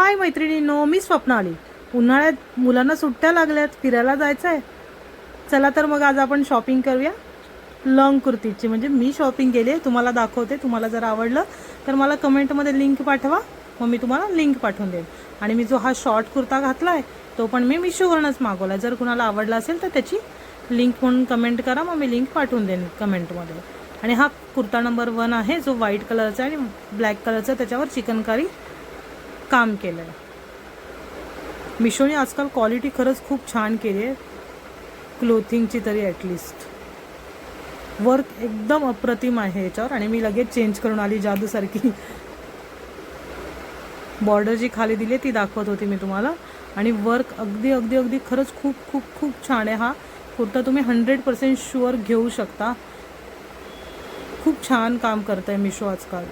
हाय मैत्रिणींनो, मी स्वप्नाली. उन्हाळ्यात मुलांना सुट्ट्या लागल्यात, फिरायला जायचं आहे. चला तर मग आज आपण शॉपिंग करूया लॉंग कुर्तीची. म्हणजे मी शॉपिंग केली आहे, तुम्हाला दाखवते. तुम्हाला जर आवडलं तर मला कमेंटमध्ये लिंक पाठवा, मग मी तुम्हाला लिंक पाठवून देईन. आणि मी जो हा शॉर्ट कुर्ता घातला आहे तो पण मी मिशोवरूनच मागवला. जर कुणाला आवडला असेल तर त्याची लिंक म्हणून कमेंट करा, मग मी लिंक पाठवून देईन कमेंटमध्ये. आणि हा कुर्ता नंबर 1 आहे, जो व्हाईट कलरचा आणि ब्लॅक कलरचा, त्याच्यावर चिकनकारी काम केलं आहे. मिशोने आजकाल क्वालिटी खरंच खूप छान केली आहे क्लोथिंगची, तरी ॲटलिस्ट वर्क एकदम अप्रतिम आहे याच्यावर. आणि मी लगेच चेंज करून आली जादूसारखी. बॉर्डर जी खाली दिली आहे ती दाखवत होती मी तुम्हाला. आणि वर्क अगदी अगदी अगदी खरंच खूप खूप खूप छान आहे. हा कुर्ता तुम्ही 100% शुअर घेऊ शकता. खूप छान काम करत आहे मिशो आजकाल.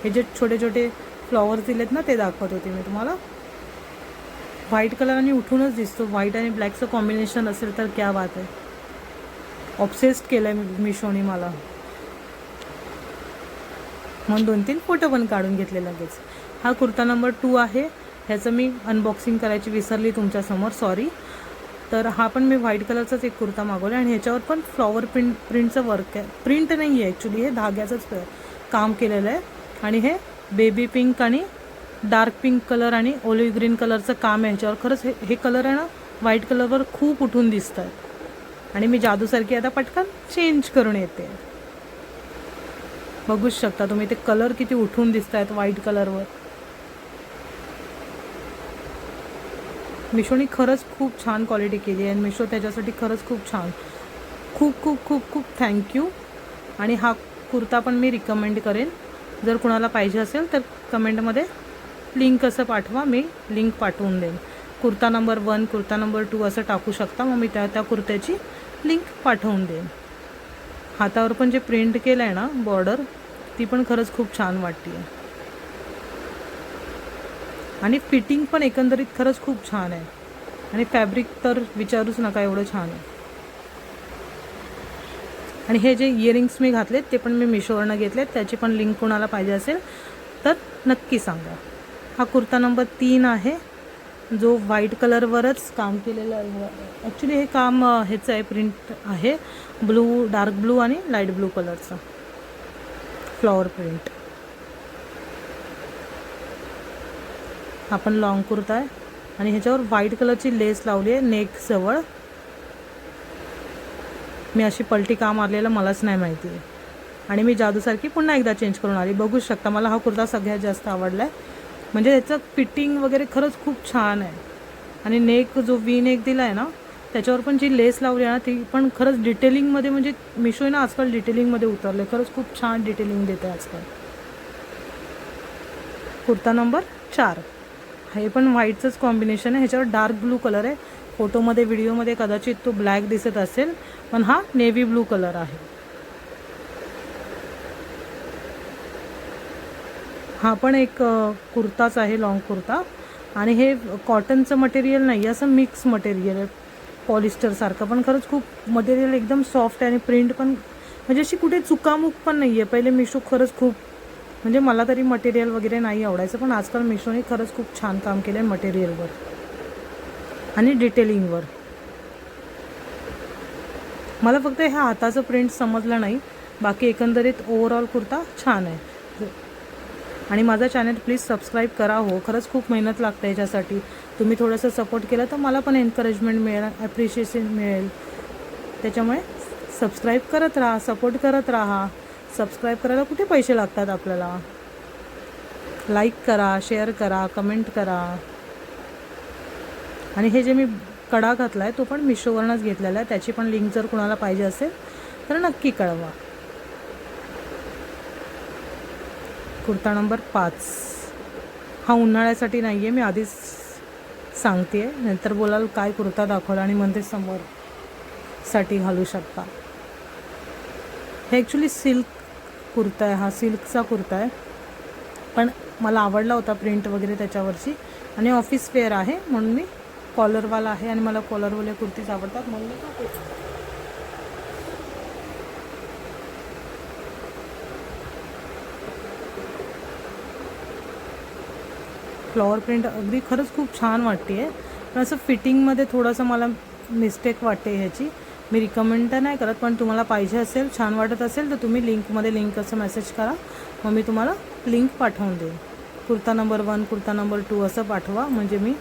हे जे छोटे छोटे फ्लॉवर्स दिलेत ना, ते दाखवत होते मी तुम्हाला. व्हाईट कलरने उठूनच दिसतो. व्हाईट आणि ब्लॅकचं कॉम्बिनेशन असेल तर क्या बात आहे. ऑब्सेस्ड केलं आहे मिशोने मला, म्हणून 2-3 फोटो पण काढून घेतले लगेच. हा कुर्ता नंबर 2 आहे. ह्याचं मी अनबॉक्सिंग करायची विसरली तुमच्यासमोर, सॉरी. तर हा पण मी व्हाईट कलरचाच एक कुर्ता मागवला आणि ह्याच्यावर पण फ्लॉवर प्रिंटचं वर्क आहे. प्रिंट नाही आहे ॲक्च्युली, हे धाग्याचंच काम केलेलं आहे. आणि हे बेबी पिंक आणि डार्क पिंक कलर आणि ओलिव्ह ग्रीन कलरचं काम आहे ह्याच्यावर. खरंच हे कलर आहे ना, व्हाईट कलरवर खूप उठून दिसत आहेत. आणि मी जादूसारखी आता पटकन चेंज करून येते. बघूच शकता तुम्ही ते कलर किती उठून दिसत आहेत व्हाईट कलरवर. मिशोने खरंच खूप छान क्वालिटी केली आहे आणि मिशो त्याच्यासाठी खरंच खूप छान. खूप खूप खूप खूप थँक्यू. आणि हा कुर्ता पण मी रिकमेंड करेन. जर कुणाला पाहिजे असेल तर कमेंटमध्ये लिंक असं पाठवा, मी लिंक पाठवून देईन. कुर्ता नंबर 1, कुर्ता नंबर 2 असं टाकू शकता, मग मी त्या कुर्त्याची लिंक पाठवून देईन. हातावर पण जे प्रिंट केलं आहे ना बॉर्डर, ती पण खरंच खूप छान वाटते. आणि फिटिंग पण एकंदरीत खरंच खूप छान आहे. आणि फॅब्रिक तर विचारूच नका, एवढं छान आहे. आणि हे जे इयरिंग्स मी घातलेत ते पण मी मिशोवरनं घेतलेत. त्याची पण लिंक कोणाला पाहिजे असेल तर नक्की सांगा. हा कुर्ता नंबर 3 आहे, जो व्हाईट कलरवरच काम केलेलं आहे. ॲक्च्युली हे काम ह्याचं आहे, प्रिंट आहे ब्लू, डार्क ब्लू आणि लाईट ब्लू कलरचा फ्लॉवर प्रिंट. हा पण लॉंग कुर्ता आहे आणि ह्याच्यावर व्हाईट कलरची लेस लावली आहे नेकजवळ. मी अशी पलटी का मारलेलं मलाच नाही माहिती आहे. आणि मी जादूसारखी पुन्हा एकदा चेंज करून आली. बघू शकता, मला हा कुर्ता सगळ्यात जास्त आवडला आहे. म्हणजे त्याचं फिटिंग वगैरे खरंच खूप छान आहे. आणि नेक जो वी नेक दिला आहे ना, त्याच्यावर पण जी लेस लावली आहे ना, ती पण खरंच डिटेलिंगमध्ये, म्हणजे मिशो ना आजकाल डिटेलिंगमध्ये उतरले. खरंच खूप छान डिटेलिंग देते आजकाल. कुर्ता नंबर 4, हे पण व्हाईटचंच कॉम्बिनेशन आहे. ह्याच्यावर डार्क ब्लू कलर आहे. फोटोमध्ये, व्हिडिओमध्ये कदाचित तो ब्लॅक दिसत असेल, पण हा नेव्ही ब्लू कलर आहे. हा पण एक कुर्ताच आहे, लॉंग कुर्ता. आणि हे कॉटनचं मटेरियल नाही, असं मिक्स मटेरियल आहे पॉलिस्टरसारखं. पण खरंच खूप मटेरियल एकदम सॉफ्ट आहे. आणि प्रिंट पण म्हणजे अशी कुठे चुकामुक पण नाही आहे. पहिले मिशो खरंच खूप, म्हणजे मला तरी मटेरियल वगैरे नाही आवडायचं, पण आजकाल मिशोने खरंच खूप छान काम केलं आहे मटेरियलवर आणि डिटेलिंगवर. मला फक्त ह्या हाताचं प्रिंट समजलं नाही, बाकी एकंदरीत ओव्हरऑल कुर्ता छान आहे. आणि माझा चॅनल प्लीज सबस्क्राईब करा. हो, खरंच खूप मेहनत लागते याच्यासाठी. तुम्ही थोडंसं सपोर्ट केलं तर मला पण एनकरेजमेंट मिळेल, ॲप्रिशिएशन मिळेल. त्याच्यामुळे सबस्क्राईब करत राहा, सपोर्ट करत राहा. सबस्क्राईब करायला कुठे पैसे लागतात आपल्याला. लाईक करा, शेअर करा, कमेंट करा. आणि हे जे मी कडा घातला आहे तो पण मिशोवरूनच घेतलेला आहे. त्याची पण लिंक जर कुणाला पाहिजे असेल तर नक्की कळवा. कुर्ता नंबर 5, हा उन्हाळ्यासाठी नाही आहे, मी आधीच सांगते आहे, नंतर बोलाल काय कुर्ता दाखवला आणि म्हणते समोरसाठी घालू शकता. हे ॲक्च्युली सिल्क कुर्ता आहे. हा सिल्कचा कुर्ता आहे, पण मला आवडला होता प्रिंट वगैरे त्याच्यावरची. आणि ऑफिस वेअर आहे म्हणून मी, कॉलरवाला आहे आणि मला कॉलरवाले कुर्तीज आवडतात म्हणून मी फ्लॉवर प्रिंट अगदी खरंच खूप छान वाटते आहे, पण असं फिटिंगमध्ये थोडंसं मला मिस्टेक वाटते ह्याची. मी रिकमेंड तर नाही करत, पण तुम्हाला पाहिजे असेल, छान वाटत असेल तर तुम्ही लिंक असं मेसेज करा, मग मी तुम्हाला लिंक पाठवून देईन. कुर्ता नंबर 1, कुर्ता नंबर 2 असं पाठवा, म्हणजे मी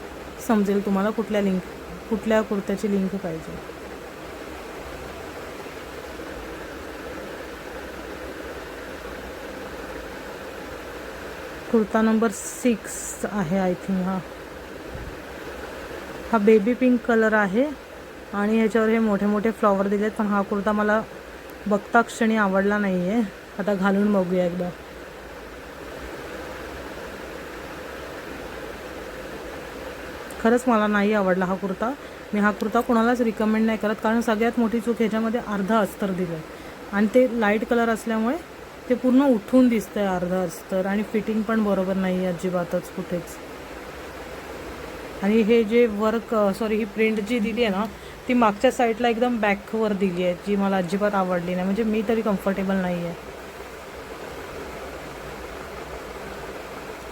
समजेल तुम्हाला कुठल्या कुर्त्याची लिंक पाहिजे. कुर्ता नंबर 6 आहे आय थिंक. हा बेबी पिंक कलर आहे आणि ह्याच्यावर हे मोठे मोठे फ्लॉवर दिलेत, पण हा कुर्ता मला बघता क्षणी आवडला नाही आहे. आता घालून बघूया एकदा. खरंच मला नाही आवडला हा कुर्ता. मी हा कुर्ता कोणालाच रिकमेंड नाही करत, कारण सगळ्यात मोठी चूक ह्याच्यामध्ये अर्धा अस्तर दिलं आहे आणि ते लाईट कलर असल्यामुळे ते पूर्ण उठून दिसतं आहे अर्धा अस्तर, आणि फिटिंग पण बरोबर नाही आहे अजिबातच कुठेच. आणि हे जे ही प्रिंट जी दिली आहे ना, ती मागच्या साईडला एकदम बॅकवर दिली आहे, जी मला अजिबात आवडली नाही. म्हणजे मी तरी कम्फर्टेबल नाही आहे.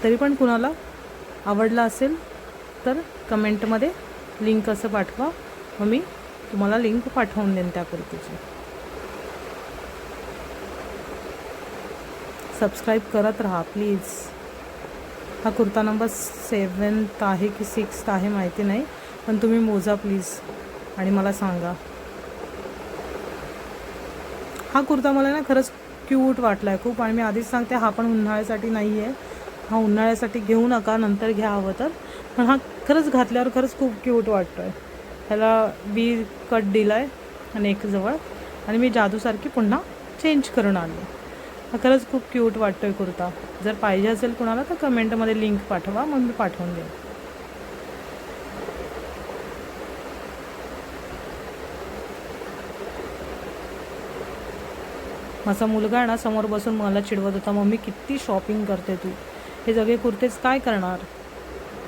तरी पण कुणाला आवडला असेल तर कमेंटमध्ये लिंक असं पाठवा, मग मी तुम्हाला लिंक पाठवून देईन त्या कुर्तीची. सबस्क्राईब करत राहा प्लीज. हा कुर्ता नंबर 7 आहे की 6 आहे माहिती नाही, पण तुम्ही मोजा प्लीज आणि मला सांगा. हा कुर्ता मला ना खरंच क्यूट वाटला आहे खूप, आणि मी आधीच सांगते हा पण उन्हाळ्यासाठी नाही आहे. हा उन्हाळ्यासाठी घेऊ नका, नंतर घ्या हवं तर. पण हा खरंच घातल्यावर खरंच खूप क्यूट वाटतो आहे. ह्याला वी कट दिला आहे नेकजवळ, आणि मी जादूसारखी पुन्हा चेंज करून आली. हा खरंच खूप क्यूट वाटतो आहे कुर्ता. जर पाहिजे असेल कुणाला तर कमेंटमध्ये लिंक पाठवा, मग मी पाठवून देईन. माझा मुलगा आहे ना समोर बसून मला चिडवत होता, मम्मी किती शॉपिंग करते तू, हे सगळे कुर्तेच काय करणार.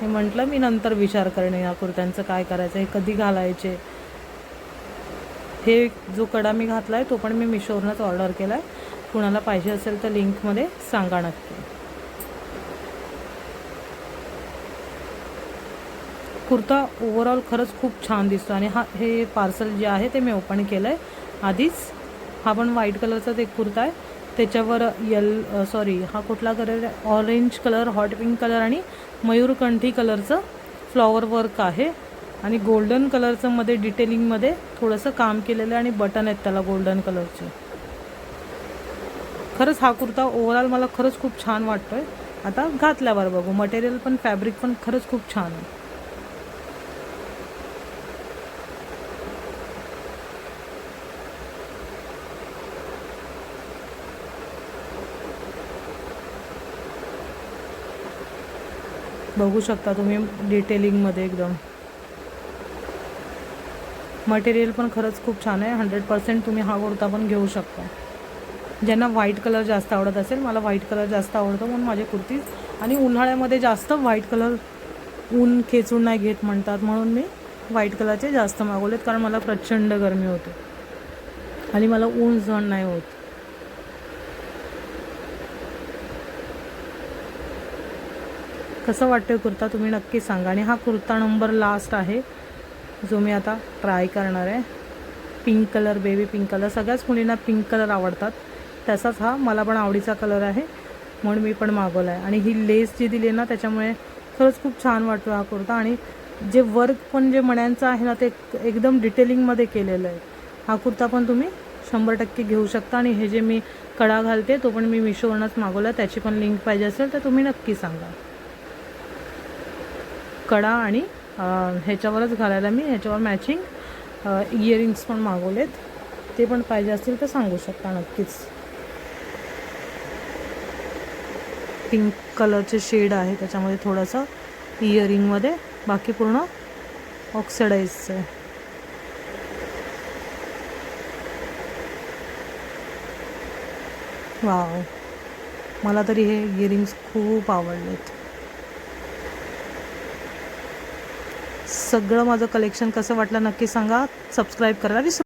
हे म्हटलं मी नंतर विचार करणे या कुर्त्यांचं काय करायचं, हे कधी घालायचे. हे जो कडा मी घातला आहे तो पण मी मिशोवरूनच ऑर्डर केला आहे. कुणाला पाहिजे असेल तर लिंकमध्ये सांगा नक्की. कुर्ता ओव्हरऑल खरंच खूप छान दिसतो, आणि हे पार्सल जे आहे ते मी ओपन केलं आहे आधीच. हा पण व्हाईट कलरचाच एक कुर्ता आहे, त्याच्यावर हा कुठला कलर आहे, orange colour, hot pink colour आणि मयूरकंठी कलरचं फ्लॉवर वर्क आहे, आणि गोल्डन कलरचं मध्ये डिटेलिंगमध्ये थोडंसं काम केलेलं आहे, आणि बटन आहेत त्याला गोल्डन कलरचे. खरंच हा कुर्ता ओव्हरऑल मला खरंच खूप छान वाटतो आहे. आता घातल्यावर बघू. मटेरियल पण फॅब्रिक पण खरंच खूप छान आहे. बघू शकता तुम्ही डिटेलिंगमध्ये एकदम. मटेरियल पण खरंच खूप छान आहे. 100% तुम्ही हा कुर्ता पण घेऊ शकता. ज्यांना व्हाईट कलर जास्त आवडत असेल, मला व्हाईट कलर जास्त आवडतो म्हणून माझे कुर्ती, आणि उन्हाळ्यामध्ये जास्त व्हाईट कलर ऊन खेचून नाही घेत म्हणतात, म्हणून मी व्हाईट कलरचे जास्त मागवलेत, कारण मला प्रचंड गरमी होते आणि मला ऊन सहन नाही होत. कसं वाटतं कुर्ता तुम्ही नक्की सांगा. आणि हा कुर्ता नंबर लास्ट आहे जो मी आता ट्राय करणार आहे. Pink colour, baby pink colour. सगळ्याच मुलींना पिंक कलर आवडतात, तसाच हा मला पण आवडीचा कलर आहे, म्हणून मी पण मागवला आहे. आणि ही लेस जी दिली ना त्याच्यामुळे खरंच खूप छान वाटतो हा कुर्ता. आणि जे वर्क पण जे मण्यांचं आहे ना ते एकदम डिटेलिंगमध्ये केलेलं आहे. हा कुर्ता पण तुम्ही 100% घेऊ शकता. आणि हे जे मी कडा घालते तो पण मी मिशोवरूनच मागवला, त्याची पण लिंक पाहिजे असेल तर तुम्ही नक्की सांगा. कडा आणि ह्याच्यावरच घालायला मी ह्याच्यावर मॅचिंग इयरिंग्स पण मागवलेत, ते पण पाहिजे असतील तर सांगू शकता नक्कीच. पिंक कलरचे शेड आहे त्याच्यामध्ये थोडंसं इयरिंगमध्ये, बाकी पूर्ण ऑक्सिडाईजचं आहे. वाव, मला तरी हे इयरिंग्स खूप आवडलेत. सगळं माझं कलेक्शन कसं वाटलं नक्की सांगा. सबस्क्राईब करायला विसरू